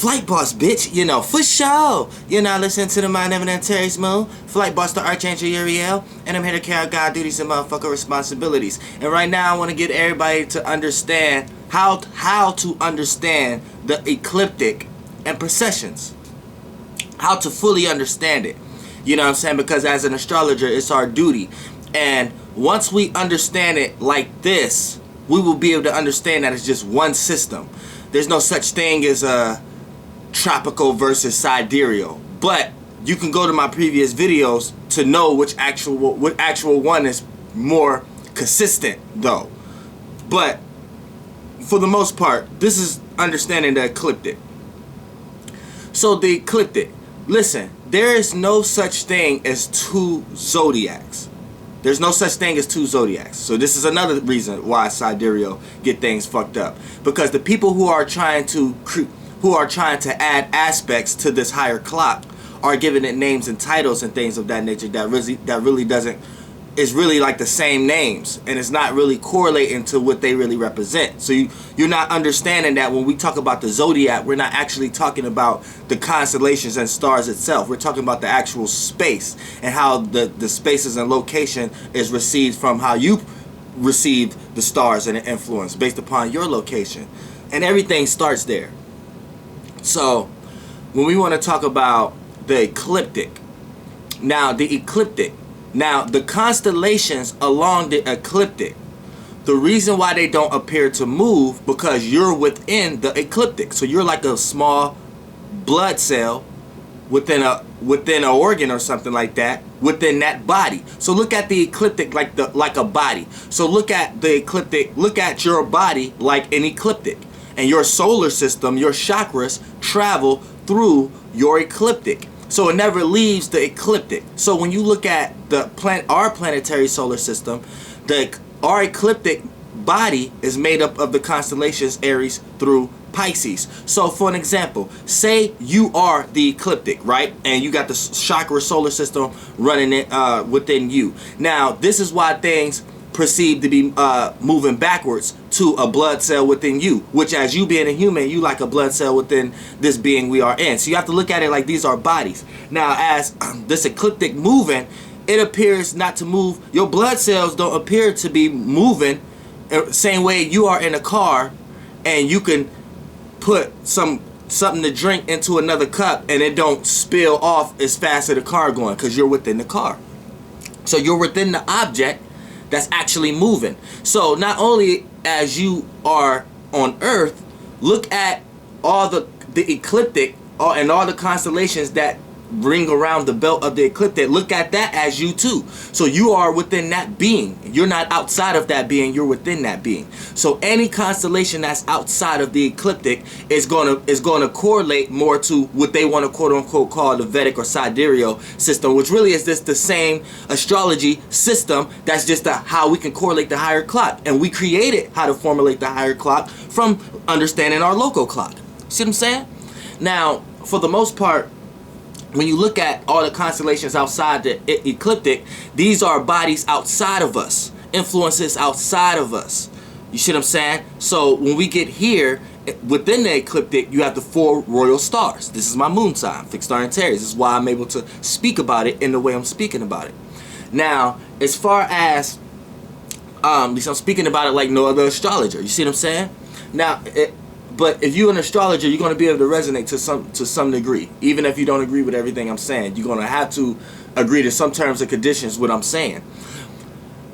Flight Boss, bitch, you know, for sure. You're not listening to the Mind Evident ASTERISMS, Flight Boss, the Archangel Uriel, and I'm here to carry out God duties and motherfucker responsibilities. And right now I want to get everybody to understand how to understand the ecliptic and precessions. How to fully understand it. You know what I'm saying? Because as an astrologer, it's our duty. And once we understand it like this, we will be able to understand that it's just one system. There's no such thing as a tropical versus sidereal, but you can go to my previous videos to know which actual one is more consistent though. But for the most part, this is understanding the ecliptic. So the ecliptic, listen, there is no such thing as two zodiacs. There's no such thing as two zodiacs. So this is another reason why sidereal get things fucked up, because the people who are trying to add aspects to this higher clock are giving it names and titles and things of that nature that really doesn't, is really like the same names, and it's not really correlating to what they really represent. So you're not understanding that when we talk about the zodiac, we're not actually talking about the constellations and stars itself. We're talking about the actual space and how the spaces and location is received from how you receive the stars and the influence based upon your location, and everything starts there. So when we want to talk about the ecliptic, now the constellations along the ecliptic, the reason why they don't appear to move, because you're within the ecliptic. So you're like a small blood cell within an organ or something like that, within that body. So look at the ecliptic like a body. So look at the ecliptic, look at your body like an ecliptic. And your solar system, your chakras, travel through your ecliptic. So it never leaves the ecliptic. So when you look at our planetary solar system, our ecliptic body is made up of the constellations Aries through Pisces. So for an example, say you are the ecliptic, right? And you got the chakra solar system running it within you. Now, this is why things perceived to be moving backwards to a blood cell within you, which, as you being a human, you like a blood cell within this being we are in. So you have to look at it like these are bodies. Now, as this ecliptic moving, it appears not to move. Your blood cells don't appear to be moving same way you are in a car, and you can put something to drink into another cup and it don't spill off as fast as the car going, because you're within the car. So you're within the object that's actually moving. So not only as you are on Earth, look at all the ecliptic and all the constellations that ring around the belt of the ecliptic. Look at that as you too. So you are within that being. You're not outside of that being, you're within that being. So any constellation that's outside of the ecliptic is gonna correlate more to what they want to quote unquote call the Vedic or sidereal system, which really is just the same astrology system. That's just how we can correlate the higher clock, and we created how to formulate the higher clock from understanding our local clock. See what I'm saying? Now, for the most part, when you look at all the constellations outside the ecliptic, these are bodies outside of us, influences outside of us. You see what I'm saying? So when we get here, within the ecliptic, you have the 4 royal stars. This is my moon sign, fixed star and Taurus. This is why I'm able to speak about it in the way I'm speaking about it. Now, as far as, at least I'm speaking about it like no other astrologer. You see what I'm saying? Now, but if you're an astrologer, you're going to be able to resonate to some degree. Even if you don't agree with everything I'm saying, you're going to have to agree to some terms and conditions what I'm saying.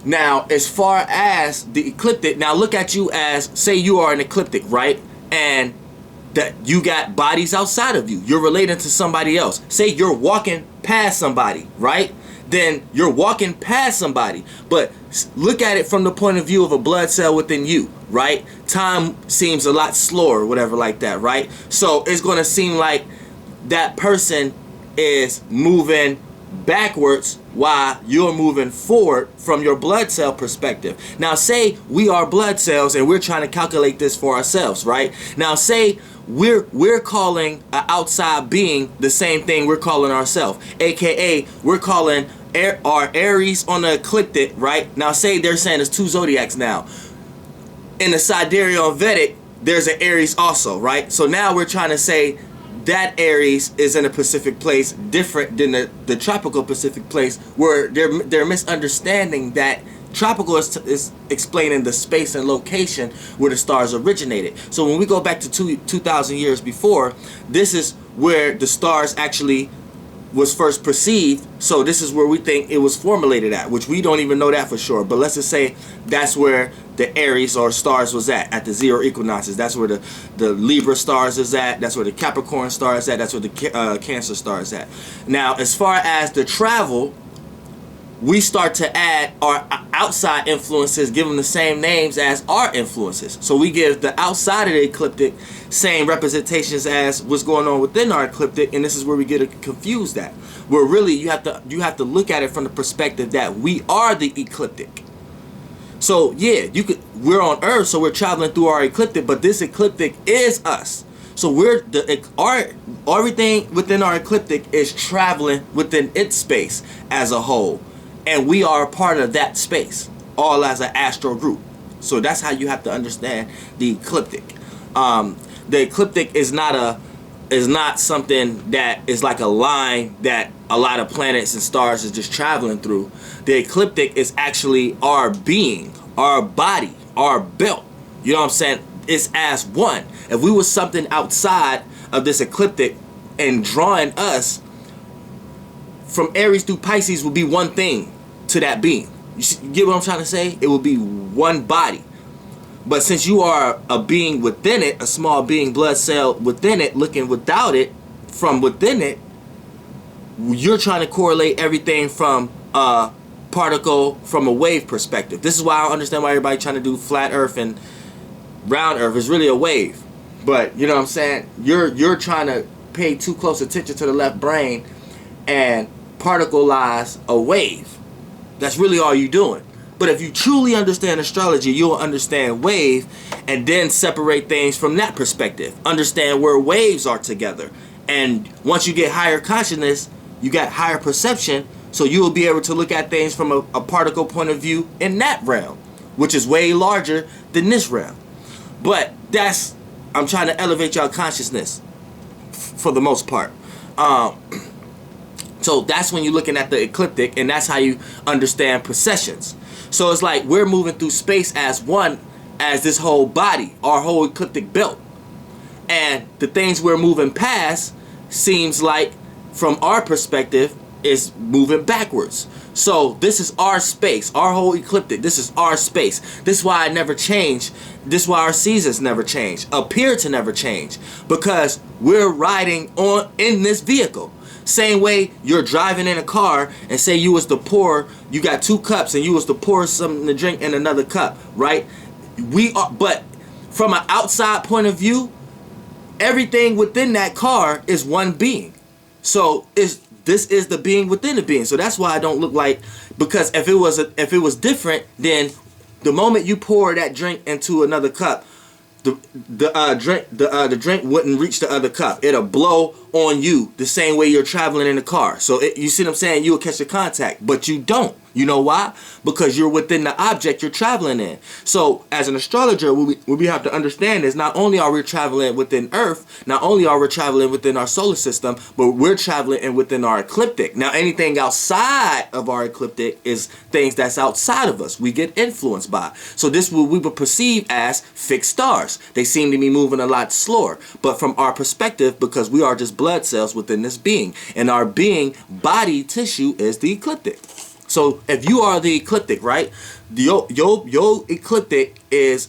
Now, as far as the ecliptic, now look at you as, say you are an ecliptic, right? And that you got bodies outside of you. You're related to somebody else. Say you're walking past somebody, right? Then you're walking past somebody. But look at it from the point of view of a blood cell within you, right? Time seems a lot slower, whatever like that, right? So it's going to seem like that person is moving backwards while you're moving forward from your blood cell perspective. Now, say we are blood cells and we're trying to calculate this for ourselves, right? Now, say we're calling an outside being the same thing we're calling ourselves, aka we're calling our Aries on the ecliptic, right? Now, say they're saying it's 2 zodiacs now. In the sidereal and Vedic, there's an Aries also, right? So now we're trying to say that Aries is in a Pacific place different than the tropical Pacific place, where they're misunderstanding that tropical is explaining the space and location where the stars originated. So when we go back to 2,000 years before, this is where the stars actually was first perceived. So this is where we think it was formulated at, which we don't even know that for sure. But let's just say that's where the Aries or stars was at the zero equinoxes. That's where the Libra stars is at. That's where the Capricorn star is at. That's where the Cancer star is at. Now, as far as the travel, we start to add our outside influences, give them the same names as our influences. So we give the outside of the ecliptic same representations as what's going on within our ecliptic, and this is where we get confused at. Where really you have to look at it from the perspective that we are the ecliptic. So yeah, we're on Earth, so we're traveling through our ecliptic, but this ecliptic is us. So everything within our ecliptic is traveling within its space as a whole. And we are a part of that space, all as an astral group. So that's how you have to understand the ecliptic. The ecliptic is not something that is like a line that a lot of planets and stars is just traveling through. The ecliptic is actually our being, our body, our belt. You know what I'm saying? It's as one. If we was something outside of this ecliptic and drawing us from Aries through Pisces would be one thing to that being. You get what I'm trying to say? It will be one body. But since you are a being within it, a small being, blood cell within it, looking without it, from within it, you're trying to correlate everything from a particle, from a wave perspective. This is why I don't understand why everybody trying to do flat Earth and round Earth. Is really a wave. But you know what I'm saying? You're trying to pay too close attention to the left brain and particularize a wave. That's really all you're doing. But if you truly understand astrology, you'll understand wave and then separate things from that perspective. Understand where waves are together. And once you get higher consciousness, you got higher perception, so you will be able to look at things from a particle point of view in that realm, which is way larger than this realm. But I'm trying to elevate your consciousness for the most part. So that's when you're looking at the ecliptic, and that's how you understand precessions. So it's like we're moving through space as one, as this whole body, our whole ecliptic belt. And the things we're moving past seems like, from our perspective, is moving backwards. So this is our space, our whole ecliptic. This is our space. This is why I never change. This is why our seasons never change, appear to never change, because we're riding on in this vehicle. Same way you're driving in a car and say you was to pour, you got 2 cups and you was to pour something to drink in another cup, right? We are, but from an outside point of view, everything within that car is one being. So this is the being within the being. So that's why I don't look like, because if it was different, then the moment you pour that drink into another cup, the drink wouldn't reach the other cup. It'll blow on you the same way you're traveling in the car. So you see what I'm saying? You'll catch the contact, but you don't. You know why? Because you're within the object you're traveling in. So as an astrologer, what we have to understand is not only are we traveling within Earth, not only are we traveling within our solar system, but we're traveling within our ecliptic. Now anything outside of our ecliptic is things that's outside of us. We get influenced by. So this we would perceive as fixed stars. They seem to be moving a lot slower. But from our perspective, because we are just blood cells within this being, and our being, body tissue, is the ecliptic. So if you are the ecliptic, right, your ecliptic is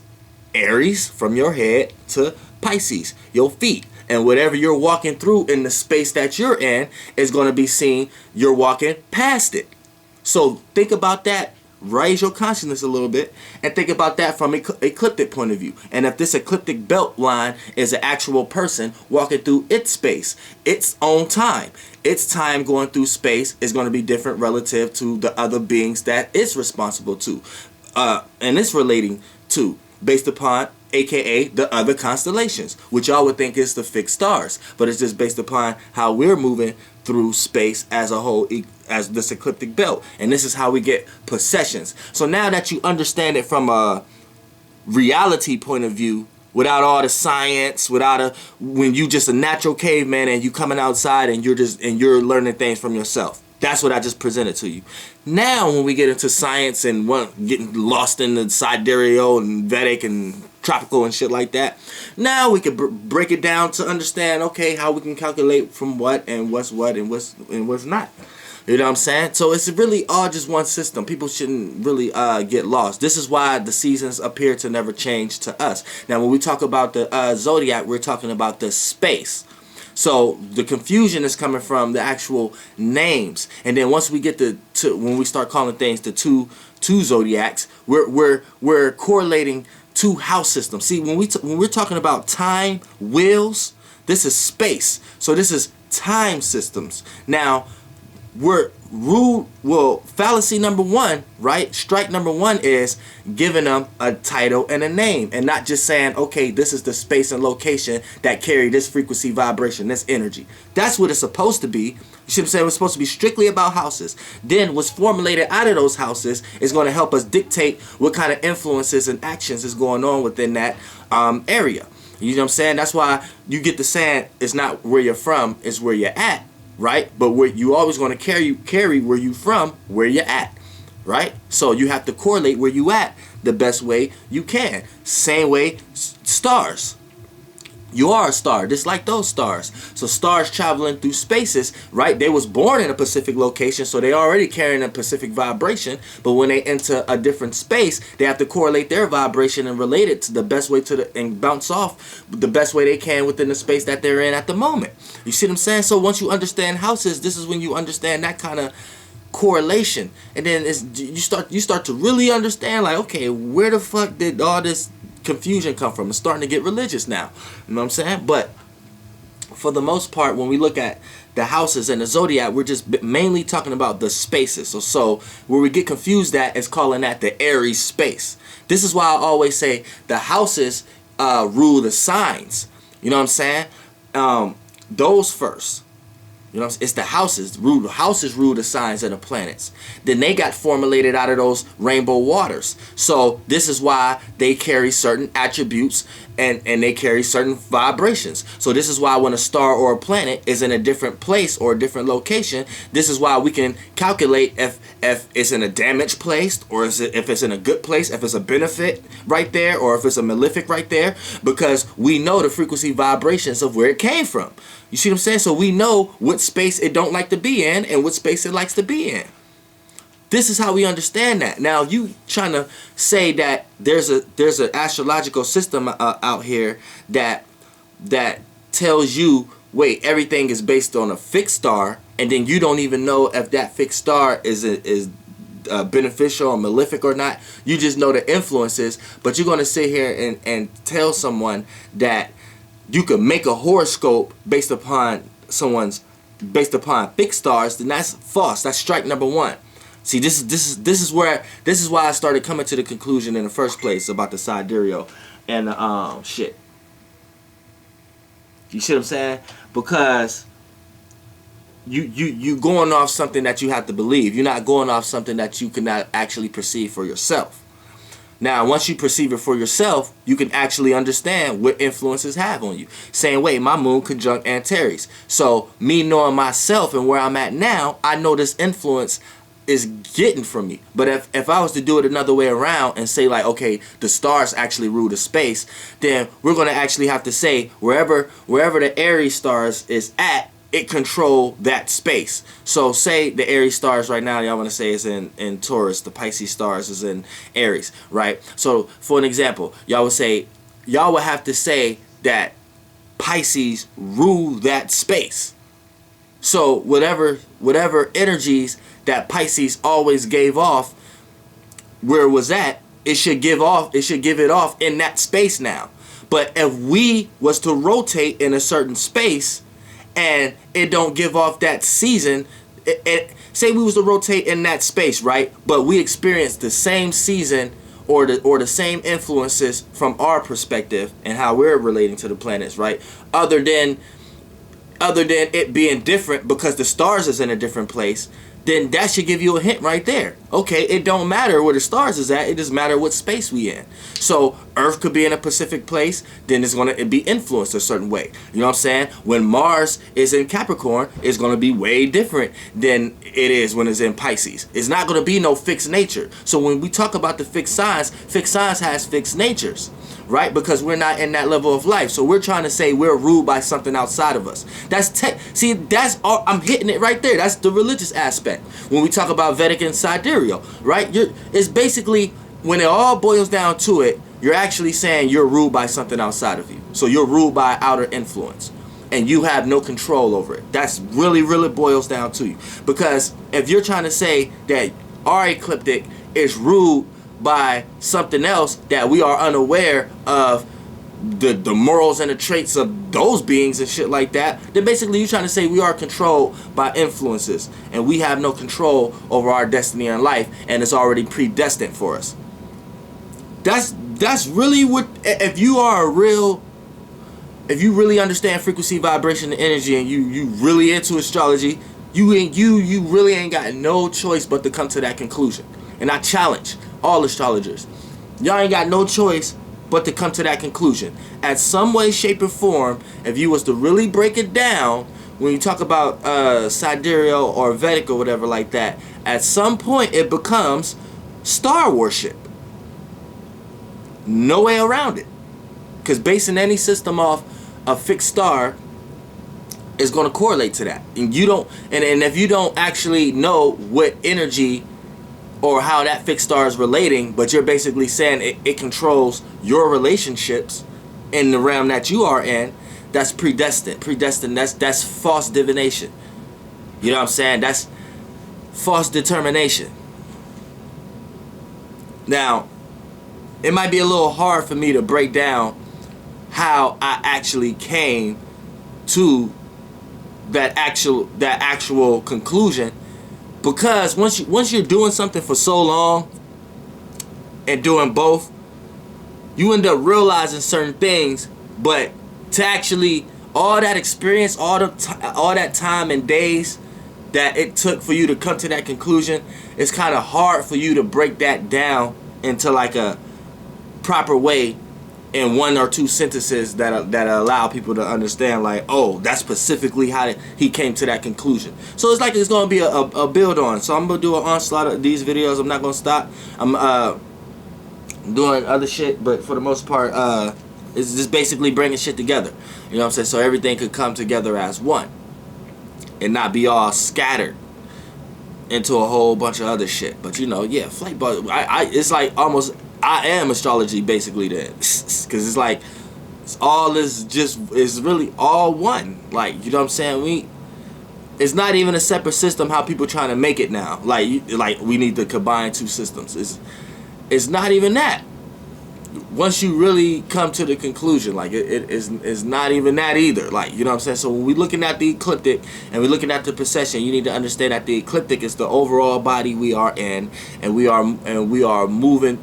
Aries from your head to Pisces, your feet. And whatever you're walking through in the space that you're in is going to be seen, you're walking past it. So think about that. Raise your consciousness a little bit and think about that from an ecliptic point of view. And if this ecliptic belt line is an actual person walking through its space, its own time, its time going through space is going to be different relative to the other beings that it's responsible to, and it's relating to, based upon, aka the other constellations, which y'all would think is the fixed stars, but it's just based upon how we're moving through space as a whole, as this ecliptic belt. And this is how we get precessions. So now that you understand it from a reality point of view, without all the science, when you just a natural caveman and you coming outside and you're learning things from yourself. That's what I just presented to you. Now, when we get into science and getting lost in the sidereal and Vedic and tropical and shit like that, now we can break it down to understand, okay, how we can calculate from what and what's not. You know what I'm saying? So it's really all just one system. People shouldn't really get lost. This is why the seasons appear to never change to us. Now, when we talk about the zodiac, we're talking about the space. So the confusion is coming from the actual names, and then once we get when we start calling things the two zodiacs, we're correlating two house systems. See, when we're talking about time wheels, this is space. So this is time systems. Now, fallacy number one, right? Strike number one is giving them a title and a name, and not just saying, okay, this is the space and location that carry this frequency, vibration, this energy. That's what it's supposed to be. You should have said it was supposed to be strictly about houses. Then what's formulated out of those houses is going to help us dictate what kind of influences and actions is going on within that area. You know what I'm saying? That's why you get the saying, it's not where you're from, it's where you're at. Right? But you always going to carry where you from, where you're at. Right? So you have to correlate where you at the best way you can. Same way, stars. You are a star, just like those stars. So stars traveling through spaces, right? They was born in a Pacific location, so they already carrying a Pacific vibration. But when they enter a different space, they have to correlate their vibration and relate it to the best way and bounce off the best way they can within the space that they're in at the moment. You see what I'm saying? So once you understand houses, this is when you understand that kind of correlation, and then you start to really understand, like, okay, where the fuck did all this confusion come from? It's starting to get religious now. You know what I'm saying? But for the most part, when we look at the houses and the zodiac, we're just mainly talking about the spaces. So where we get confused at is calling that the Aries space. This is why I always say the houses rule the signs. You know what I'm saying? Those first. You know, it's the houses. The houses rule the signs of the planets. Then they got formulated out of those rainbow waters. So this is why they carry certain attributes and they carry certain vibrations. So this is why when a star or a planet is in a different place or a different location, this is why we can calculate if it's in a damaged place, or if it's in a good place, if it's a benefit right there, or if it's a malefic right there, because we know the frequency vibrations of where it came from. You see what I'm saying? So we know what space it don't like to be in and what space it likes to be in. This is how we understand that. Now, you trying to say that there's an astrological system out here that tells you, wait, everything is based on a fixed star, and then you don't even know if that fixed star is beneficial or malefic or not. You just know the influences, but you're going to sit here and tell someone that you could make a horoscope based upon fixed stars. Then that's false. That's strike number one. See, this is why I started coming to the conclusion in the first place about the sidereal and shit. You see what I'm saying? Because you going off something that you have to believe. You're not going off something that you cannot actually perceive for yourself. Now, once you perceive it for yourself, you can actually understand what influences have on you. Same way, my moon conjunct Antares. So me knowing myself and where I'm at now, I know this influence is getting from me. But if I was to do it another way around and say, like, okay, the stars actually rule the space, then we're going to actually have to say wherever the Aries stars is at, it control that space. So say the Aries stars right now, y'all want to say is in Taurus, the Pisces stars is in Aries, right? So for an example, y'all would have to say that Pisces rule that space. So whatever energies that Pisces always gave off, where it was at, it should give it off in that space now. But if we was to rotate in a certain space and it don't give off that season, say we was to rotate in that space, right? But we experienced the same season or the same influences from our perspective and how we're relating to the planets, right? Other than it being different because the stars is in a different place, then that should give you a hint right there Okay, it don't matter where the stars is at. It just matter what space we in. So Earth could be in a Pacific place, then it's gonna be influenced a certain way. You know what I'm saying? When Mars is in Capricorn, it's gonna be way different than it is when it's in Pisces. It's not gonna be no fixed nature. So when we talk about the fixed signs has fixed natures, right? Because we're not in that level of life. So we're trying to say we're ruled by something outside of us. See, that's all, I'm hitting it right there. That's the religious aspect. When we talk about Vedic and sidereal, right? It's basically, when it all boils down to it, you're actually saying you're ruled by something outside of you. So you're ruled by outer influence, and you have no control over it. That's really boils down to you. Because if you're trying to say that our ecliptic is ruled by something else that we are unaware of, the morals and the traits of those beings and shit like that, then basically you're trying to say we are controlled by influences and we have no control over our destiny in life, and it's already predestined for us. That's really what, if you really understand frequency, vibration, and energy, and you really into astrology, you really ain't got no choice but to come to that conclusion. And I challenge all astrologers, y'all ain't got no choice but to come to that conclusion. At some way, shape, or form, if you was to really break it down, when you talk about sidereal or Vedic or whatever like that, at some point it becomes star worship. No way around it. Because basing any system off a fixed star is going to correlate to that. And you don't, and if you don't actually know what energy or how that fixed star is relating, but you're basically saying it controls your relationships in the realm that you are in, that's predestined. That's false divination. You know what I'm saying? That's false determination. Now, it might be a little hard for me to break down how I actually came to that actual conclusion, because once you're doing something for so long and doing both, you end up realizing certain things. But to actually, all that experience, all that time and days that it took for you to come to that conclusion, it's kind of hard for you to break that down into like a proper way in one or two sentences that allow people to understand, like, oh, that's specifically how he came to that conclusion. So it's like it's going to be a build on. So I'm going to do an onslaught of these videos. I'm not going to stop. I'm doing other shit, but for the most part, it's just basically bringing shit together. You know what I'm saying? So everything could come together as one and not be all scattered into a whole bunch of other shit. But you know, yeah, flight bus. It's like almost, I am astrology basically then, because it's like it's really all one. Like, you know what I'm saying? It's not even a separate system how people trying to make it now. Like we need to combine two systems. It's not even that. Once you really come to the conclusion, like it's not even that either. Like, you know what I'm saying? So when we're looking at the ecliptic and we're looking at the precession, you need to understand that the ecliptic is the overall body we are in, and we are moving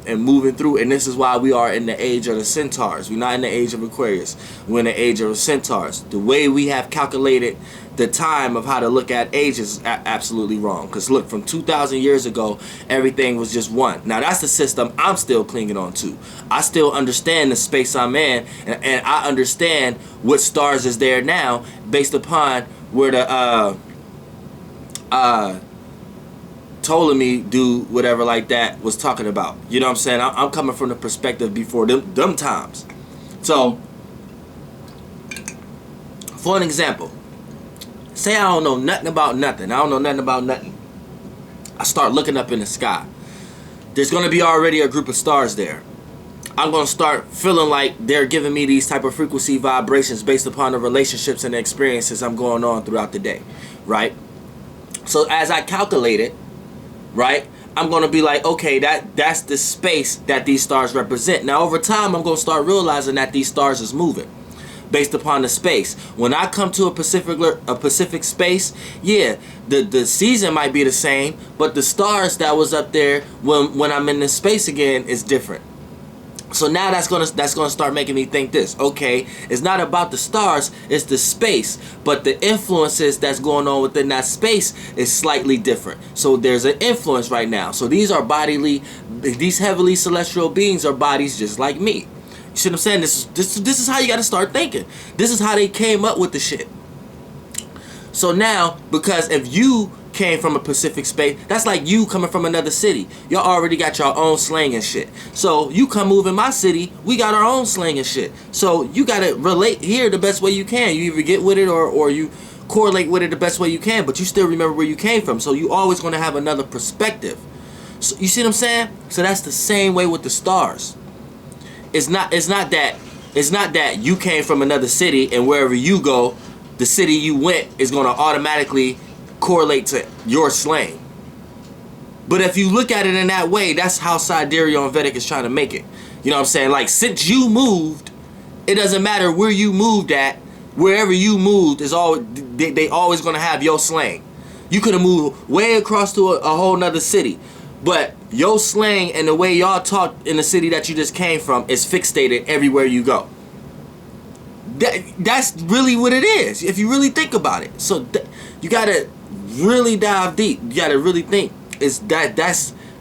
through. And this is why we are in the age of the centaurs. We're not in the age of Aquarius. We're in the age of the centaurs. The way we have calculated the time of how to look at age is absolutely wrong. Because look, from 2,000 years ago, everything was just one. Now that's the system I'm still clinging on to. I still understand the space I'm in, and I understand what stars is there now based upon where the Ptolemy dude, whatever like that, was talking about. You know what I'm saying? I'm coming from the perspective before them times. So, for an example, say I don't know nothing about nothing. I don't know nothing about nothing. I start looking up in the sky. There's going to be already a group of stars there. I'm going to start feeling like they're giving me these type of frequency vibrations based upon the relationships and the experiences I'm going on throughout the day, right? So as I calculate it, right, I'm going to be like, okay, that's the space that these stars represent. Now over time, I'm going to start realizing that these stars is moving based upon the space. When I come to a Pacific space, yeah, the season might be the same, but the stars that was up there when I'm in this space again is different. So now that's gonna start making me think this. Okay, it's not about the stars, it's the space, but the influences that's going on within that space is slightly different. So there's an influence right now. So these heavily celestial beings are bodies just like me. You see what I'm saying? This is how you got to start thinking. This is how they came up with the shit. So now, because if you came from a Pacific space, that's like you coming from another city. Y'all already got your own slang and shit. So you come move in my city, we got our own slang and shit. So you gotta relate here the best way you can. You either get with it or you correlate with it the best way you can, but you still remember where you came from. So you always gonna have another perspective. So you see what I'm saying? So that's the same way with the stars. It's not that you came from another city and wherever you go, the city you went is gonna automatically correlate to your slang. But if you look at it in that way, that's how Sidereal and Vedic is trying to make it. You know what I'm saying? Like, since you moved, it doesn't matter where you moved at. Wherever you moved is they always gonna have your slang. You could have moved way across to a whole nother city, but your slang and the way y'all talk in the city that you just came from is fixated everywhere you go. That's really what it is, if you really think about it. So you gotta really dive deep. You gotta really think.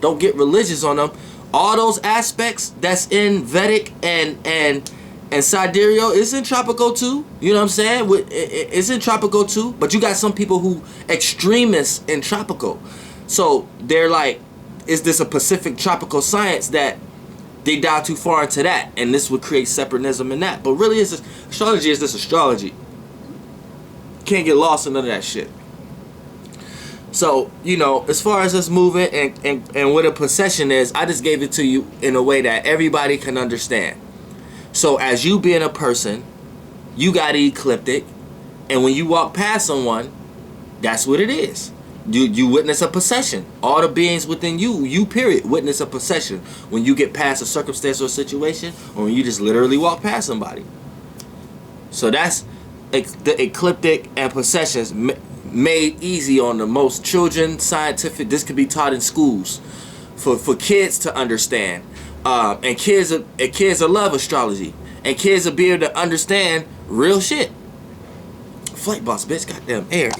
Don't get religious on them. All those aspects that's in Vedic and Sidereal is in Tropical too. You know what I'm saying? It's in Tropical too. But you got some people who extremists in Tropical. So they're like, is this a Pacific tropical science that they dive too far into that, and this would create separatism in that? But really, astrology is this astrology. Can't get lost in none of that shit. So, you know, as far as us moving and what a precession is, I just gave it to you in a way that everybody can understand. So as you being a person, you got ecliptic, and when you walk past someone, that's what it is. You witness a possession. All the beings within you period, witness a possession when you get past a circumstance or a situation, or when you just literally walk past somebody. So that's the ecliptic and possessions made easy on the most children, scientific. This could be taught in schools for kids to understand. And kids will love astrology. And kids will be able to understand real shit. Flight boss, bitch, goddamn air.